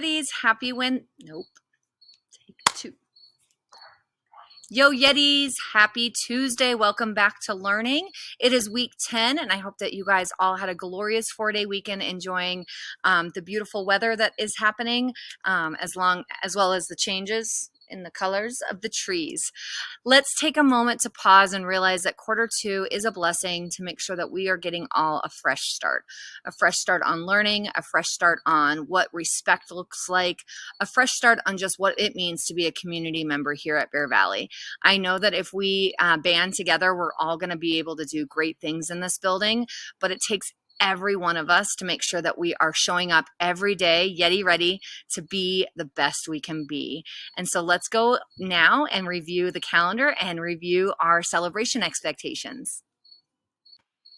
Yetis, nope, take two. Yo Yetis, happy Tuesday. Welcome back to learning. It is week 10, and I hope that you guys all had a glorious 4-day weekend enjoying the beautiful weather that is happening, as well as the changes in the colors of the trees. Let's take a moment to pause and realize that Q2 is a blessing to make sure that we are getting all a fresh start on learning, a fresh start on what respect looks like, a fresh start on just what it means to be a community member here at Bear Valley. I know that if we band together, we're all going to be able to do great things in this building, but it takes every one of us to make sure that we are showing up every day, Yeti ready to be the best we can be. And so let's go now and review the calendar and review our celebration expectations.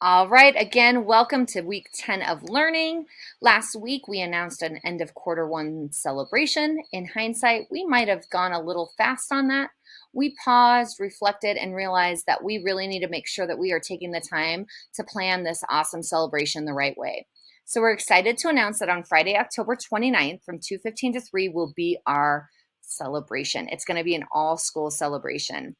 All right, again, welcome to week 10 of learning. Last week, we announced an end of Q1 celebration. In hindsight, we might have gone a little fast on that. We paused, reflected, and realized that we really need to make sure that we are taking the time to plan this awesome celebration the right way. So we're excited to announce that on Friday, October 29th from 2:15 to 3 will be our celebration. It's going to be an all-school celebration.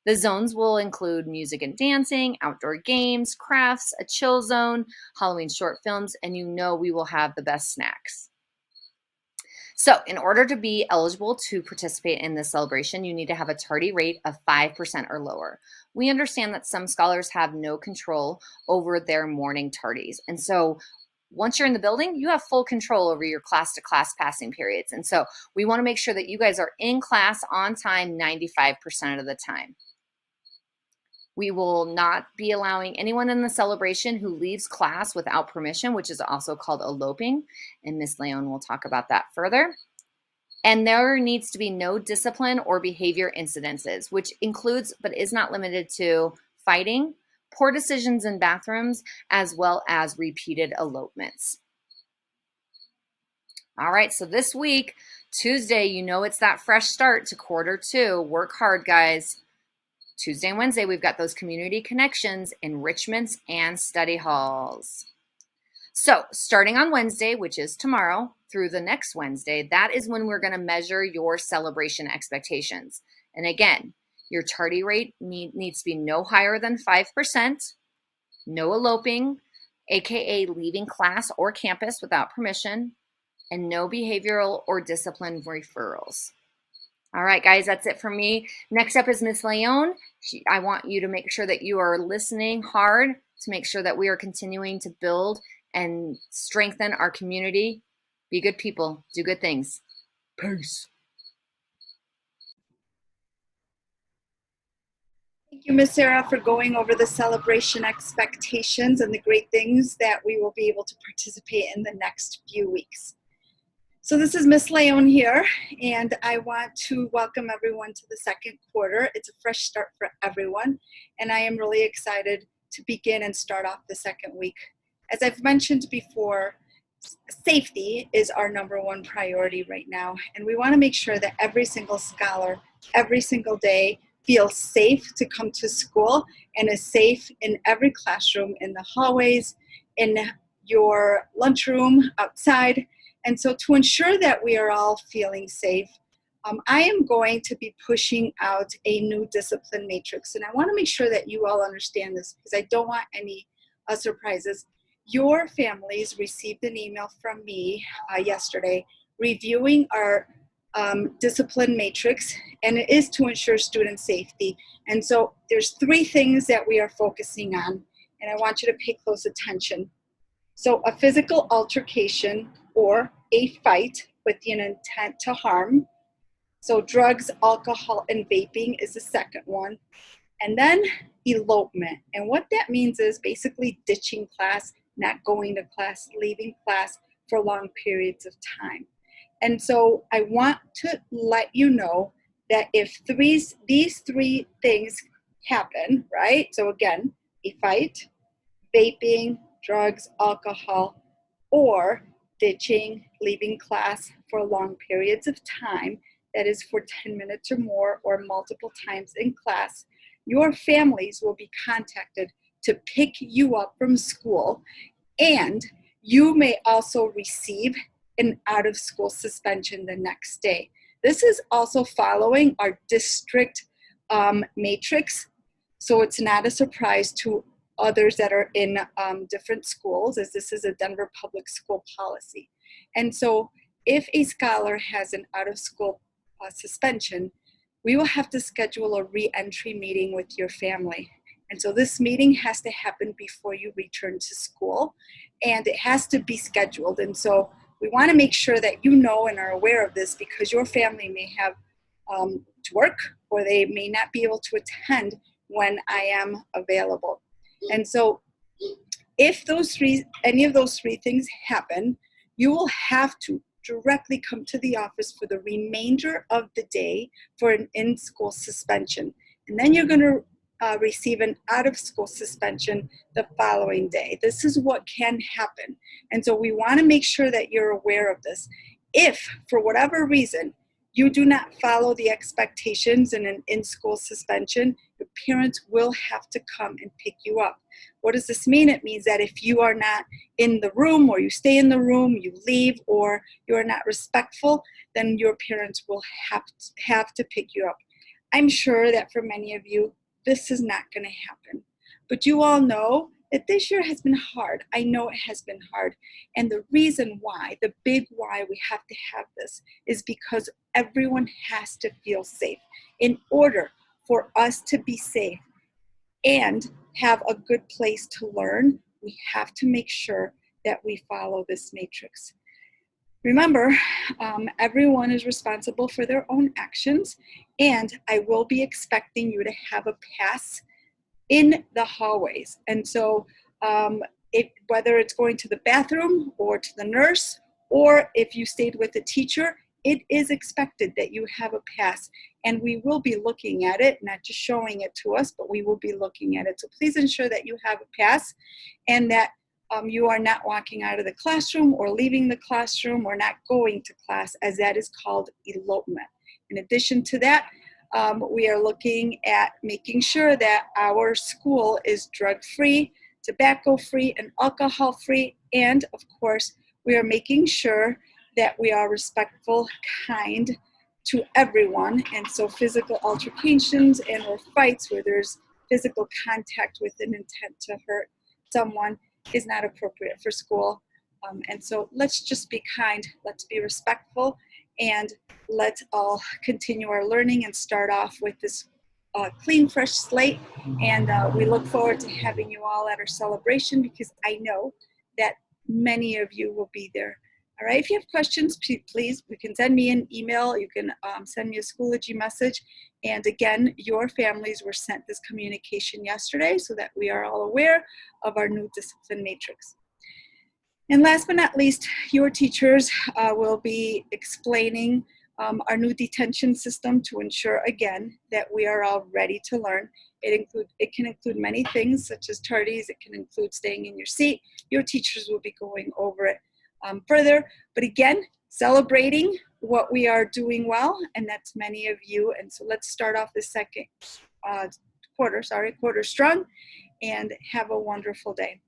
The zones will include music and dancing, outdoor games, crafts, a chill zone, Halloween short films, and you know we will have the best snacks. So in order to be eligible to participate in this celebration, you need to have a tardy rate of 5% or lower. We understand that some scholars have no control over their morning tardies. And so once you're in the building, you have full control over your class-to-class passing periods. And so we want to make sure that you guys are in class on time 95% of the time. We will not be allowing anyone in the celebration who leaves class without permission, which is also called eloping, and Ms. Leon will talk about that further. And there needs to be no discipline or behavior incidences, which includes but is not limited to fighting, poor decisions in bathrooms, as well as repeated elopements. All right, so this week, Tuesday, you know it's that fresh start to Q2. Work hard, guys. Tuesday and Wednesday, we've got those community connections, enrichments, and study halls. So starting on Wednesday, which is tomorrow, through the next Wednesday, that is when we're going to measure your celebration expectations. And again, your tardy rate needs to be no higher than 5%, no eloping, aka leaving class or campus without permission, and no behavioral or discipline referrals. All right, guys, that's it for me. Next up is Miss Leon. I want you to make sure that you are listening hard to make sure that we are continuing to build and strengthen our community. Be good people. Do good things. Peace. Thank you, Miss Sarah, for going over the celebration expectations and the great things that we will be able to participate in the next few weeks. So this is Miss Leon here, and I want to welcome everyone to the second quarter. It's a fresh start for everyone, and I am really excited to begin and start off the second week. As I've mentioned before, safety is our #1 priority right now, and we want to make sure that every single scholar, every single day, feels safe to come to school and is safe in every classroom, in the hallways, in your lunchroom, outside. And so to ensure that we are all feeling safe, I am going to be pushing out a new discipline matrix. And I want to make sure that you all understand this because I don't want any surprises. Your families received an email from me yesterday reviewing our discipline matrix, and it is to ensure student safety. And so there's 3 things that we are focusing on, and I want you to pay close attention. So a physical altercation or a fight with an intent to harm. So drugs, alcohol, and vaping is the second one. And then elopement. And what that means is basically ditching class, not going to class, leaving class for long periods of time. And so I want to let you know that if these 3 things happen, right? So again, a fight, vaping, drugs, alcohol, or ditching, leaving class for long periods of time, that is for 10 minutes or more or multiple times in class, your families will be contacted to pick you up from school, and you may also receive an out-of-school suspension the next day. This is also following our district matrix, so it's not a surprise to others that are in different schools, as this is a Denver public school policy. And so if a scholar has an out-of-school suspension, we will have to schedule a re-entry meeting with your family. And so this meeting has to happen before you return to school, and it has to be scheduled. And so we want to make sure that you know and are aware of this, because your family may have to work, or they may not be able to attend when I am available. And so if any of those three things happen, you will have to directly come to the office for the remainder of the day for an in-school suspension. And then you're going to receive an out-of-school suspension the following day. This is what can happen. And so we want to make sure that you're aware of this. If, for whatever reason, you do not follow the expectations in an in-school suspension, your parents will have to come and pick you up. What does this mean? It means that if you are not in the room, or you stay in the room, you leave, or you are not respectful, then your parents will have to pick you up. I'm sure that for many of you, this is not going to happen. But you all know that this year has been hard. I know it has been hard. And the reason why, the big why we have to have this, is because everyone has to feel safe. In order for us to be safe and have a good place to learn, we have to make sure that we follow this matrix. Remember, everyone is responsible for their own actions, and I will be expecting you to have a pass in the hallways. And so whether it's going to the bathroom or to the nurse, or if you stayed with a teacher, it is expected that you have a pass. And we will be looking at it, not just showing it to us, but we will be looking at it. So please ensure that you have a pass, and that you are not walking out of the classroom or leaving the classroom or not going to class, as that is called elopement. In addition to that, we are looking at making sure that our school is drug-free, tobacco-free, and alcohol-free. And of course, we are making sure that we are respectful, kind to everyone. And so physical altercations and or fights where there's physical contact with an intent to hurt someone is not appropriate for school. And so let's just be kind, let's be respectful, and let's all continue our learning and start off with this clean, fresh slate. And we look forward to having you all at our celebration, because I know that many of you will be there. All right, if you have questions, please, you can send me an email, you can send me a Schoology message. And again, your families were sent this communication yesterday so that we are all aware of our new discipline matrix. And last but not least, your teachers will be explaining our new detention system to ensure, again, that we are all ready to learn. It can include many things, such as tardies. It can include staying in your seat. Your teachers will be going over it further. But again, celebrating what we are doing well, and that's many of you. And so let's start off the second quarter strong, and have a wonderful day.